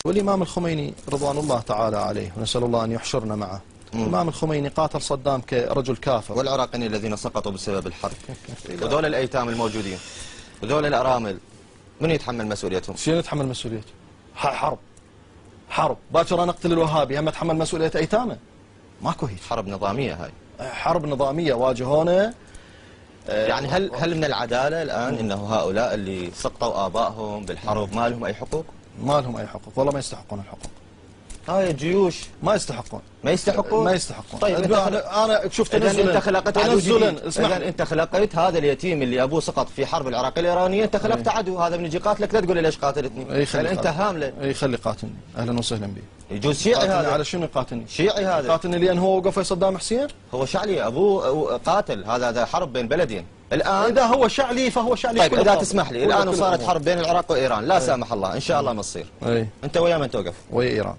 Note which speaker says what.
Speaker 1: والإمام الخميني رضوان الله تعالى عليه ونسأل الله أن يحشرنا معه. الإمام الخميني قاتل صدام كرجل كافر.
Speaker 2: والعراقيين الذين سقطوا بسبب الحرب وذول الأيتام الموجودين وذول الأرامل من يتحمل مسؤوليتهم؟
Speaker 1: شنو يتحمل مسؤوليته؟ حرب باكر أنا أقتل الوهابي هم أتحمل مسؤولية أيتامه؟ ماكو هيك.
Speaker 2: حرب نظامية هاي.
Speaker 1: حرب نظامية واجهونا.
Speaker 2: يعني هل من العدالة الآن أنه هؤلاء اللي سقطوا آبائهم بالحرب ما لهم أي حقوق؟
Speaker 1: ما لهم أي حقوق، والله ما يستحقون الحقوق.
Speaker 2: هاي الجيوش
Speaker 1: ما يستحقون.
Speaker 2: ما يستحقون؟
Speaker 1: ما يستحقون.
Speaker 2: طيب
Speaker 1: أنا شفت
Speaker 2: أنت خلقت
Speaker 1: إذا
Speaker 2: أنت خلقت هذا اليتيم اللي أبوه سقط في حرب العراق الإيرانية، أنت خلقت عدو، هذا من يجي قاتلك لا تقول لي ليش قاتلتني؟ هل أنت هامله؟
Speaker 1: أي خلي قاتلني، أهلا وسهلا به.
Speaker 2: يجوز شيعي هذا؟
Speaker 1: على شنو يقاتلني؟
Speaker 2: شيعي هذا؟
Speaker 1: قاتلني لأن هو وقف في صدام حسين؟
Speaker 2: هو شعلي أبوه قاتل، هذا حرب بين بلدين. الآن
Speaker 1: إذا هو شعلي فهو شعلي.
Speaker 2: طيب إذا تسمح لي الآن وصارت حرب بين العراق وإيران لا سامح الله إن شاء الله ما تصير.
Speaker 1: أي.
Speaker 2: أنت ويا من توقف؟
Speaker 1: ويا إيران.